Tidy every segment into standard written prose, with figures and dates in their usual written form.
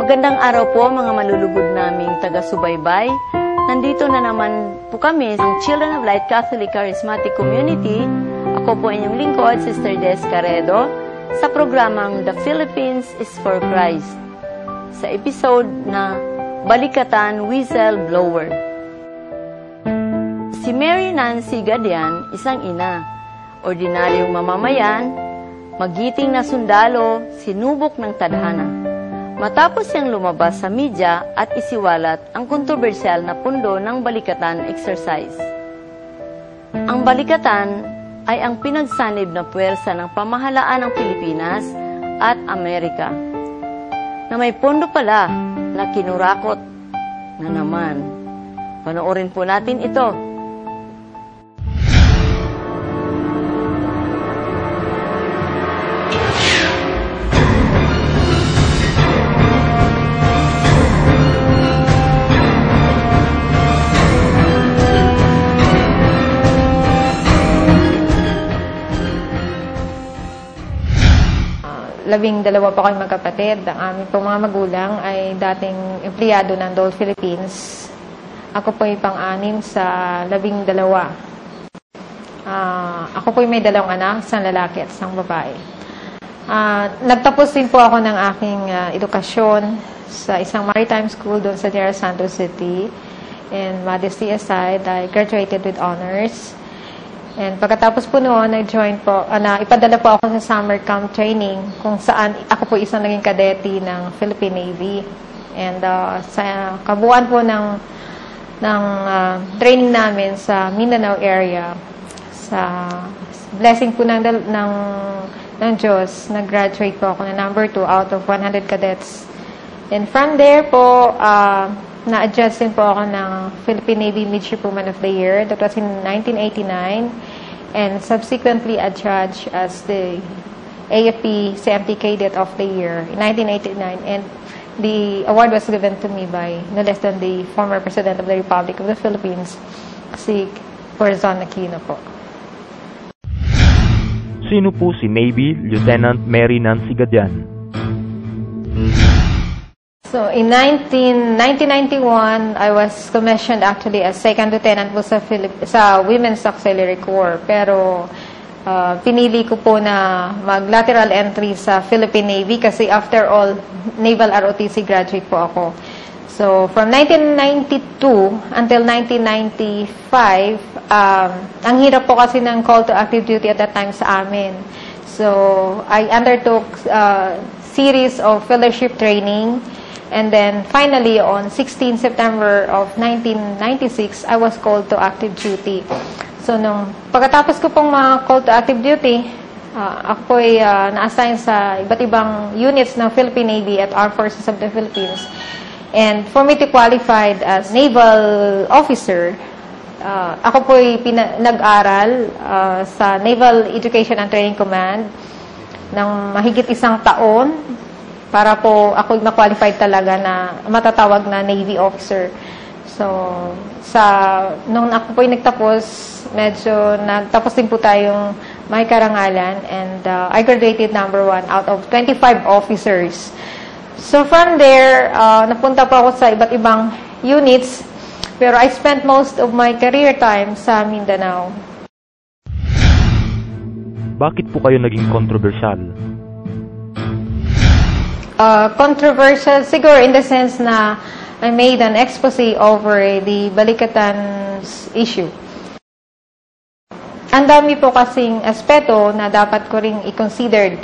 Magandang araw po mga malulugod naming taga-subaybay. Nandito na naman po kami ang Children of Light Catholic Charismatic Community. Ako po inyong lingkod, Sister Des Caredo, sa programang The Philippines is for Christ. Sa episode na Balikatan Whistleblower. Si Mary Nancy Gadian, isang ina, ordinaryong mamamayan, magiting na sundalo, sinubok ng tadhana. Matapos siyang lumabas sa media at isiwalat ang kontrobersyal na pundo ng balikatan exercise. Ang balikatan ay ang pinagsanib na puwersa ng pamahalaan ng Pilipinas at Amerika, na may pundo pala na kinurakot na naman. Panoorin po natin ito. Labing-dalawa po kami magkapatid. Ang aming po mga magulang ay dating empleyado ng Dole Philippines. Ako po ay pang-anim sa 12. Ako po ay may 2 anak, isang lalaki at isang babae. Nagtapos din po ako ng aking edukasyon sa isang maritime school doon sa General Santos City. And modesty aside, I graduated with honors. And pagkatapos po noon, ipadala po ako sa summer camp training kung saan ako po isang naging kadete ng Philippine Navy. And sa kabuuan po ng training namin sa Mindanao area, sa blessing po ng Diyos, nag-graduate po ako na number 2 out of 100 cadets. And from there po, na-adjust din po ako ng Philippine Navy Midshipwoman of the Year. That was in 1989. And subsequently adjudged as the AFP CMT Cadet of the Year in 1989. And the award was given to me by no less than the former President of the Republic of the Philippines, si Corazon Aquino po. Sino po si Navy Lieutenant Mary Nancy Gadian? So, in 1991, I was commissioned actually as second lieutenant po sa Women's Auxiliary Corps. Pero, pinili ko po na mag-lateral entry sa Philippine Navy kasi after all, Naval ROTC graduate po ako. So, from 1992 until 1995, ang hirap po kasi ng call to active duty at that time sa amin. So, I undertook series of fellowship training. And then, finally, on 16 September of 1996, I was called to active duty. So, pagkatapos ko pong call to active duty, ako ay na-assign sa iba't ibang units ng Philippine Navy at Armed Forces of the Philippines. And for me to qualify as naval officer, ako po'y nag-aral sa Naval Education and Training Command ng mahigit 1 taon para po ako ma-qualified talaga na matatawag na Navy officer. So, nung ako po'y nagtapos, medyo nagtapos din po tayong may karangalan, and I graduated number 1 out of 25 officers. So from there, napunta po ako sa iba't ibang units, pero I spent most of my career time sa Mindanao. Bakit po kayo naging kontrobersyal? Controversial siguro in the sense na I made an expose over the Balikatan issue. Ang dami po kasing aspeto na dapat ko ring i-considered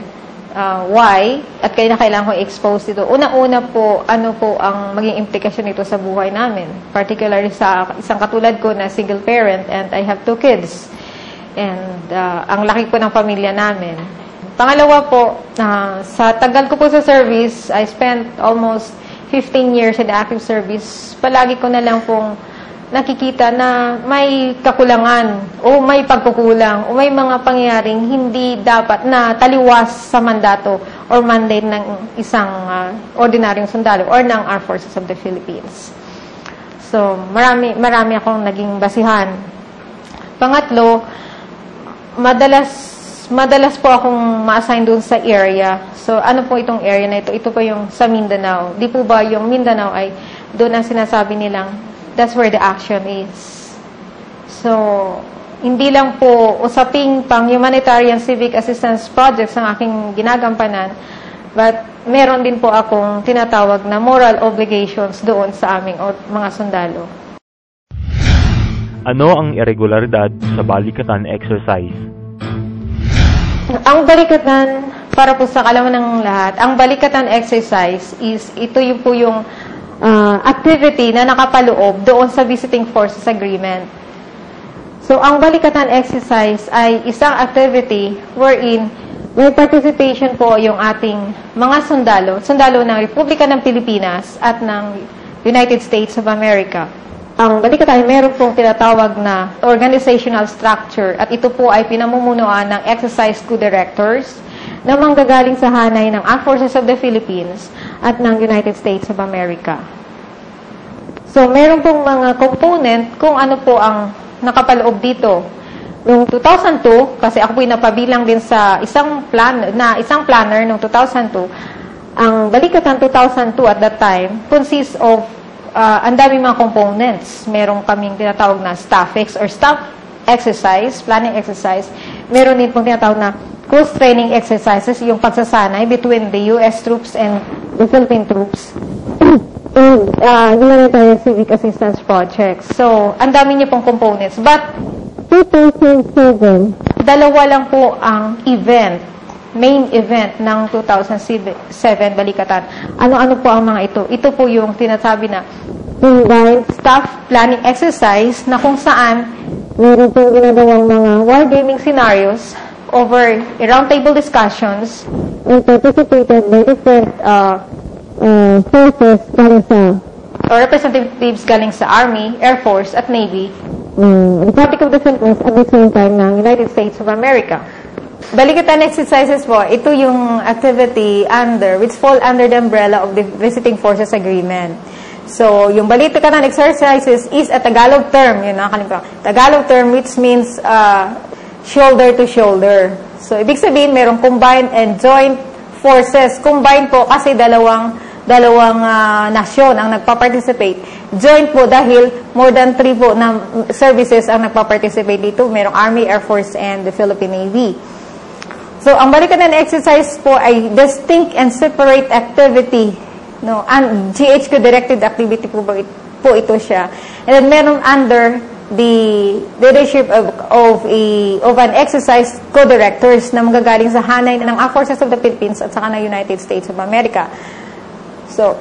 why at kailangan ko i-expose ito. Una-una po, ano po ang maging implikasyon nito sa buhay namin. Particularly sa isang katulad ko na single parent, and I have 2 kids. And ang laki po ng pamilya namin. Pangalawa po, sa tagal ko po sa service, I spent almost 15 years in active service. Palagi ko na lang pong nakikita na may kakulangan o may pagkukulang o may mga pangyayaring hindi dapat na taliwas sa mandato or mandate ng isang ordinaryong sundalo or ng Armed Forces of the Philippines. So, marami akong naging basihan. Pangatlo, madalas po akong ma-assign doon sa area. So, ano po itong area na ito? Ito po yung sa Mindanao. Di po ba yung Mindanao ay doon ang sinasabi nilang that's where the action is. So, hindi lang po usaping pang humanitarian civic assistance projects ang aking ginagampanan, but meron din po akong tinatawag na moral obligations doon sa aming mga sundalo. Ano ang irregularidad sa Balikatan exercise? Ang Balikatan, para po sa kalaman ng lahat, ang Balikatan exercise is, ito yung po yung activity na nakapaloob doon sa Visiting Forces Agreement. So, ang Balikatan exercise ay isang activity wherein may participation po yung ating mga sundalo ng Republika ng Pilipinas at ng United States of America. Ang Balikatan ay meron pong tinatawag na organizational structure, at ito po ay pinamumunuan ng exercise co-directors na manggagaling sa hanay ng Armed Forces of the Philippines at ng United States of America. So, meron pong mga component kung ano po ang nakapaloob dito. Noong 2002, kasi ako po'y napabilang din sa isang planner noong 2002, ang Balikatan 2002 at that time consists of ang daming mga components. Meron kaming tinatawag na STAFEX or Staff Exercise, Planning Exercise. Meron din pong tinatawag na close training exercises, yung pagsasanay between the U.S. troops and the Philippine troops. And humanitarian civic assistance projects. So, ang dami niyo pong components. But, 2007, dalawa lang po ang main event ng 2007 Balikatan. Ano-ano po ang mga ito? Ito po yung tinasabi na combined staff planning exercise na kung saan meron pong ginagawang mga wargaming scenarios over roundtable discussions and participated by different forces galing sa representatives galing sa Army, Air Force at Navy, Republic of the Philippines at the same time ng United States of America. Balikatan exercises po, ito yung activity which fall under the umbrella of the Visiting Forces Agreement. So, yung Balikatan exercises is a Tagalog term, yun nakakalimutan. Tagalog term which means shoulder to shoulder. So, ibig sabihin, merong combined and joint forces. Combined po kasi dalawang nasyon ang nagpa-participate. Joint po dahil more than 3 po na services ang nagpa-participate dito. Merong Army, Air Force, and the Philippine Navy. So, ang Balikatan exercise po ay distinct and separate activity. No? And GH co-directed activity po ito siya. And then meron under the leadership of an exercise co-directors na magagaling sa hanay ng Armed Forces of the Philippines at saka ng United States of America. So,